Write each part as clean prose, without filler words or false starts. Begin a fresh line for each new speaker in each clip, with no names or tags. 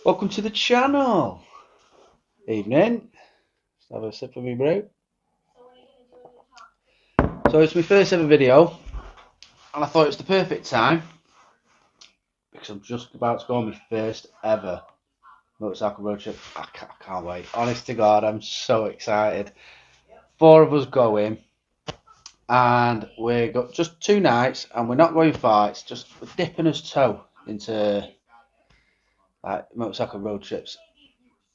Welcome to the channel. Evening. Let's have a sip of me brew. So it's my first ever video, and I thought it was the perfect time because I'm just about to go on my first ever motorcycle road trip. I can't wait. Honest to God, I'm so excited. 4 of us going, and we've got just 2 nights, and we're not going far. It's just we're dipping us toe into like motorcycle road trips.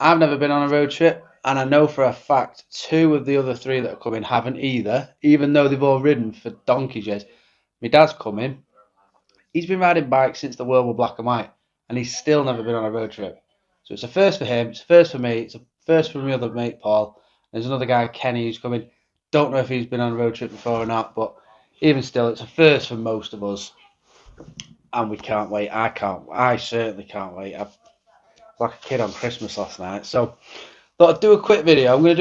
I've never been on a road trip, and I know for a fact 2 of the other 3 that are coming haven't either, even though they've all ridden for donkey's years. My dad's coming. He's been riding bikes since the world were black and white, and he's still never been on a road trip. So it's a first for him, it's a first for me, it's a first for my other mate Paul. There's another guy, Kenny, who's coming. Don't know if he's been on a road trip before or not, but even still, it's a first for most of us, and we can't wait. I certainly can't wait. I like a kid on Christmas last night. So thought I'd do a quick video. I'm gonna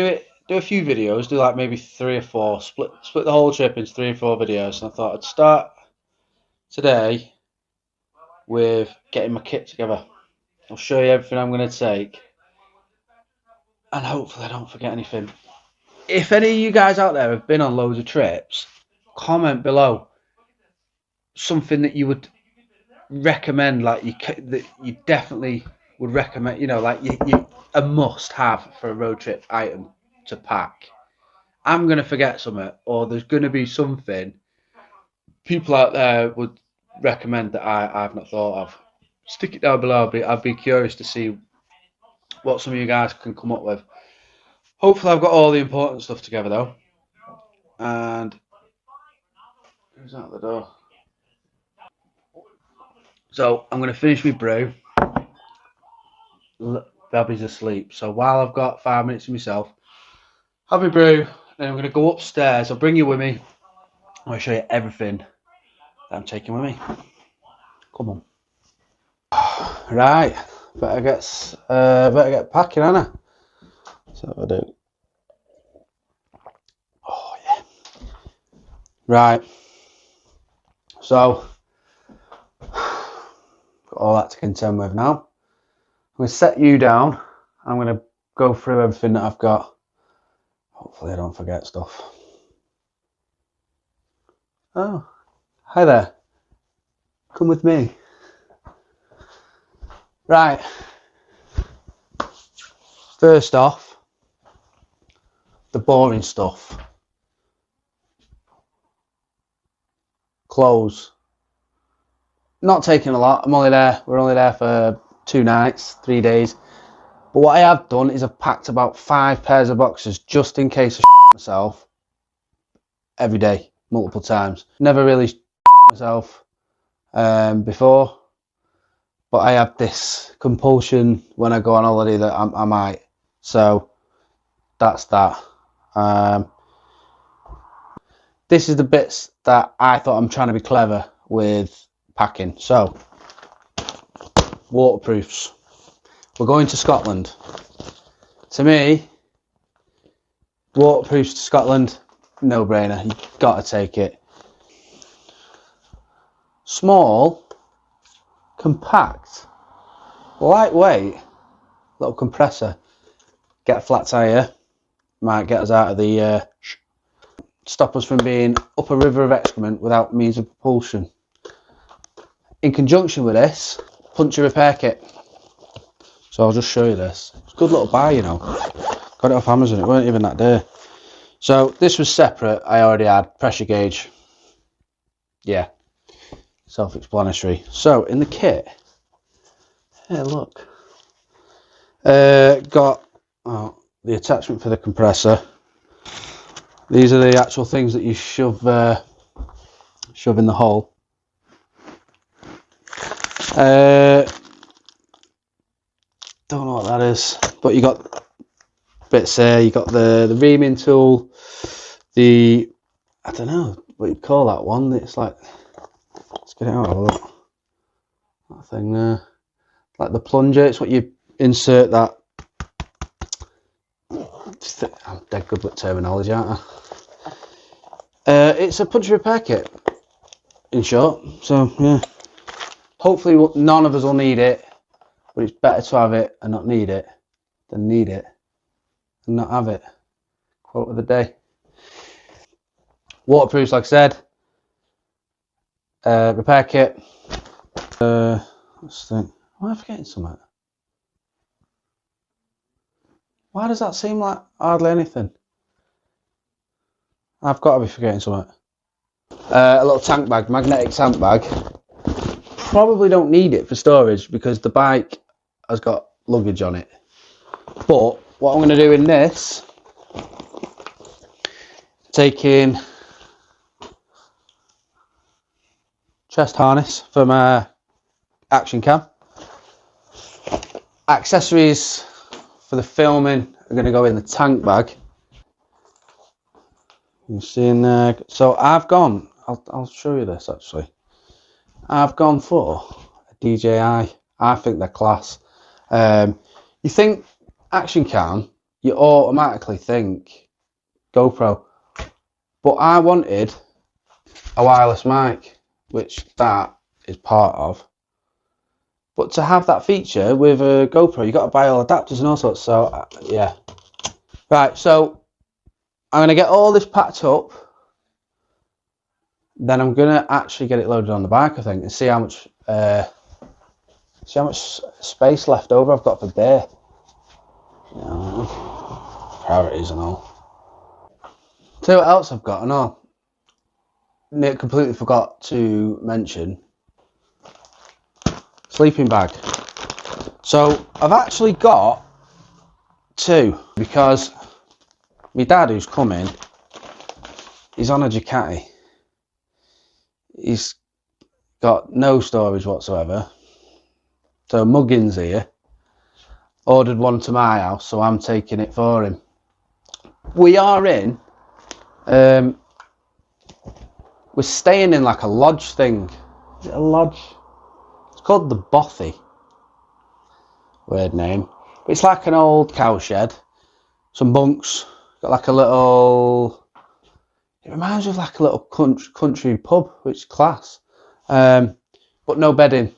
do a few videos, do like maybe 3 or 4, split the whole trip into 3 or 4 videos. And I thought I'd start today with getting my kit together. I'll show you everything I'm gonna take, and hopefully I don't forget anything. If any of you guys out there have been on loads of trips, comment below something that you would recommend, like that you definitely would recommend, you know, like you a must have for a road trip item to pack. I'm gonna forget something, or there's gonna be something people out there would recommend that I've not thought of. Stick it down below. I'd be curious to see what some of you guys can come up with. Hopefully I've got all the important stuff together though. And who's out the door? So I'm gonna finish my brew. Babby's asleep, so while I've got 5 minutes to myself, have my brew, then I'm gonna go upstairs. I'll bring you with me. I'll show you everything that I'm taking with me. Come on. Right, better get packing, Anna. So what I do. Oh yeah. Right. So got all that to contend with now. I'm going to set you down. I'm going to go through everything that I've got. Hopefully I don't forget stuff. Oh, hi there. Come with me. Right. First off, the boring stuff. Clothes. Not taking a lot. We're only there for 2 nights, 3 days. But what I have done is I've packed about 5 pairs of boxers just in case I myself every day, multiple times. Never really myself before, but I have this compulsion when I go on holiday that I might. So that's that. This is the bits that I thought I'm trying to be clever with packing. So waterproofs. We're going to Scotland. To me, waterproofs to Scotland, no brainer. You've got to take it. Small, compact, lightweight, little compressor. Get a flat tyre, might get us out of the stop us from being up a river of excrement without means of propulsion. In conjunction with this, puncture repair kit. So I'll just show you this. It's a good little buy, you know. Got it off Amazon, it weren't even that day. So this was separate, I already had pressure gauge. Yeah, self-explanatory. So in the kit, hey look, got the attachment for the compressor. These are the actual things that you shove in the hole. Don't know what that is, but you got bits there. You got the reaming tool, I don't know what you call that one. It's like, let's get it out of a look. That thing there, like the plunger. It's what you insert that. I'm dead good with terminology, aren't I? It's a puncture repair kit, in short. So yeah, hopefully none of us will need it. But it's better to have it and not need it than need it and not have it. Quote of the day. Waterproofs, like I said. Repair kit. Let's think. Am I forgetting something? Why does that seem like hardly anything? I've got to be forgetting something. A little tank bag, magnetic tank bag. Probably don't need it for storage because the bike has got luggage on it. But what I'm going to do in this, taking chest harness for my action cam. Accessories for the filming are going to go in the tank bag. You see in there. So I've gone. I'll show you this actually. I've gone for a DJI. I think they're class. You think action cam, you automatically think GoPro, but I wanted a wireless mic, which that is part of. But to have that feature with a GoPro, you got to buy all adapters and all sorts. So yeah, right. So I'm gonna get all this packed up. Then I'm gonna actually get it loaded on the bike, I think, and see how much space left over I've got for beer. You know, priorities and all. Tell you what else I've got and all. Nick completely forgot to mention sleeping bag. So I've actually got two because my dad, who's coming, he's on a Ducati. He's got no storage whatsoever. So Muggins here ordered one to my house, so I'm taking it for him. We are in, we're staying in like a lodge thing. Is it a lodge? It's called the Bothy. Weird name. But it's like an old cow shed. Some bunks. Got like a little... It reminds me of like a little country pub, which is class. But no bedding.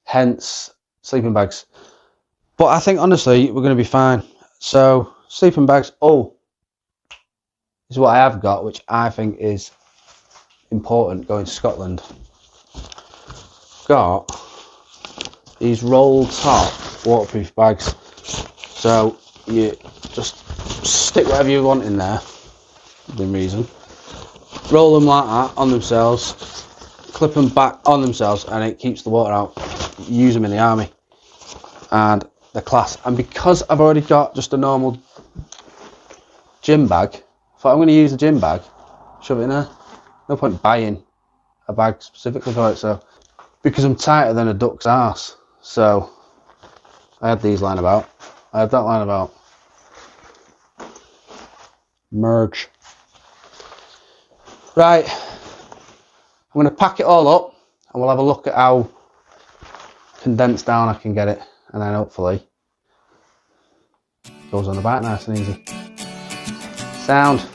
Hence, sleeping bags. But I think, honestly, we're going to be fine. So, sleeping bags. Oh, this is what I have got, which I think is important going to Scotland. Got these roll top waterproof bags. So, you just stick whatever you want in there, within reason. Roll them like that on themselves, clip them back on themselves, and it keeps the water out. Use them in the army, and they're class. And because I've already got just a normal gym bag, I thought I'm going to use the gym bag, shove it in there. No point buying a bag specifically for it. So because I'm tighter than a duck's arse, so I had these lying about. I had that lying about. Merge. Right, I'm going to pack it all up and we'll have a look at how condensed down I can get it, and then hopefully it goes on the bike nice and easy. Sound.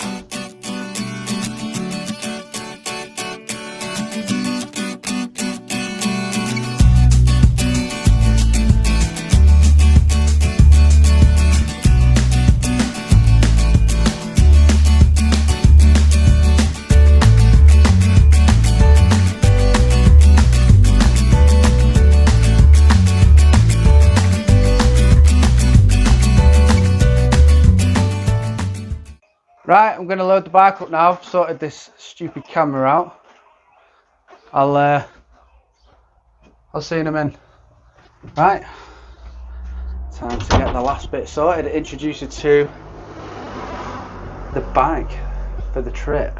Right, I'm going to load the bike up now. I've sorted this stupid camera out. I'll see you in a minute. Right, time to get the last bit sorted. Introduce you to the bike for the trip.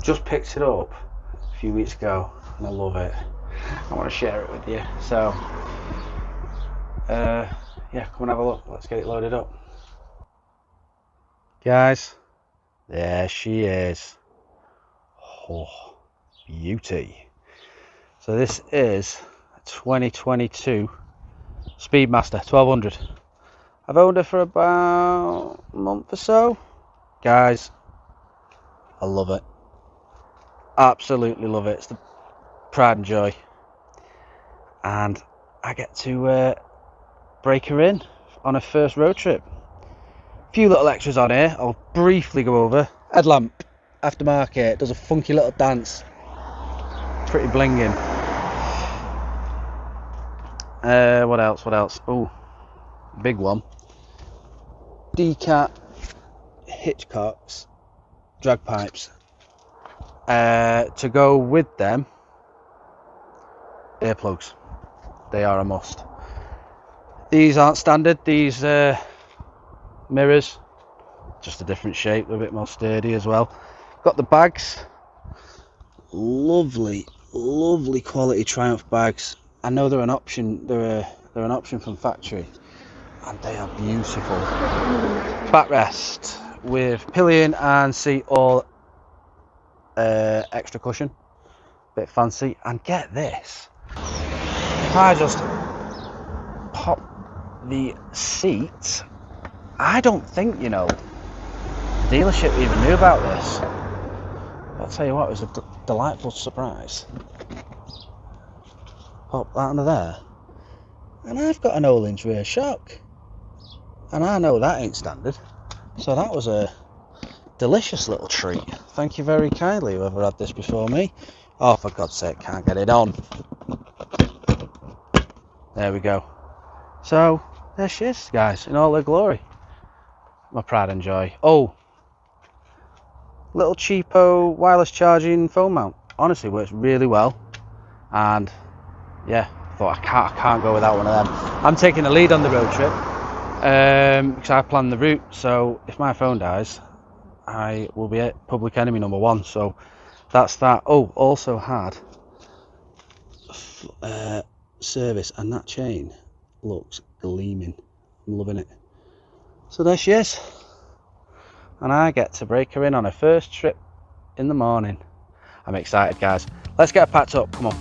Just picked it up a few weeks ago and I love it. I want to share it with you. So, yeah, come and have a look. Let's get it loaded up. Guys. There she is. Oh, beauty. So this is a 2022 Speedmaster 1200. I've owned her for about a month or so. Guys, I love it. Absolutely love it. It's the pride and joy. And I get to break her in on her first road trip. A few little extras on here I'll briefly go over. Headlamp, aftermarket, does a funky little dance. Pretty blinging. What else? Oh, big one. Decat Hitchcocks drag pipes. To go with them, earplugs. They are a must. These aren't standard. These mirrors, just a different shape, a bit more sturdy as well. Got the bags. Lovely quality Triumph bags. I know they're an option. They're an option from factory, and they are beautiful. Backrest with pillion and seat all extra cushion, bit fancy. And get this, if I just pop the seat, I don't think the dealership even knew about this. I'll tell you what, it was a delightful surprise. Pop that under there, and I've got an all-inch rear shock, and I know that ain't standard, so that was a delicious little treat. Thank you very kindly, whoever had this before me. Oh, for God's sake, can't get it on. There we go. So there she is, guys, in all her glory. My pride and joy. Oh, little cheapo wireless charging phone mount. Honestly, works really well, and yeah, I thought I can't go without one of them. I'm taking the lead on the road trip because I planned the route. So if my phone dies, I will be public enemy number one. So that's that. Oh, also had service, and that chain looks gleaming. I'm loving it. So there she is, and I get to break her in on her first trip in the morning. I'm excited, guys. Let's get her packed up. Come on.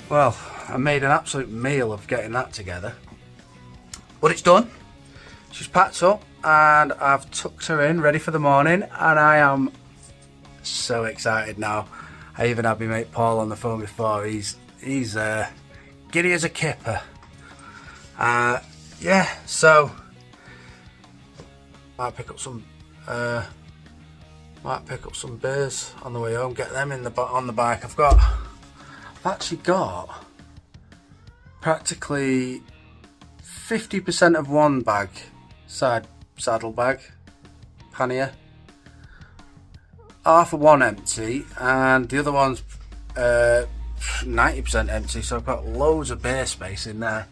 Well, I made an absolute meal of getting that together, but it's done. She's packed up and I've tucked her in, ready for the morning, and I am so excited now. I even had my mate Paul on the phone before. He's giddy as a kipper. Yeah, so might pick up some beers on the way home, get them on the bike. I've actually got practically 50% of one bag, saddle bag, pannier, half of one empty, and the other one's 90% empty, so I've got loads of beer space in there.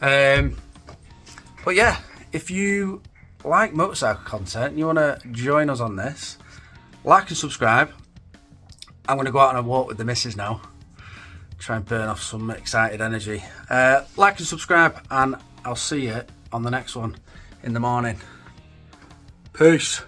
But yeah, if you like motorcycle content and you want to join us on this, like and subscribe. I'm going to go out on a walk with the missus now, try and burn off some excited energy. Like and subscribe, and I'll see you on the next one in the morning. Peace.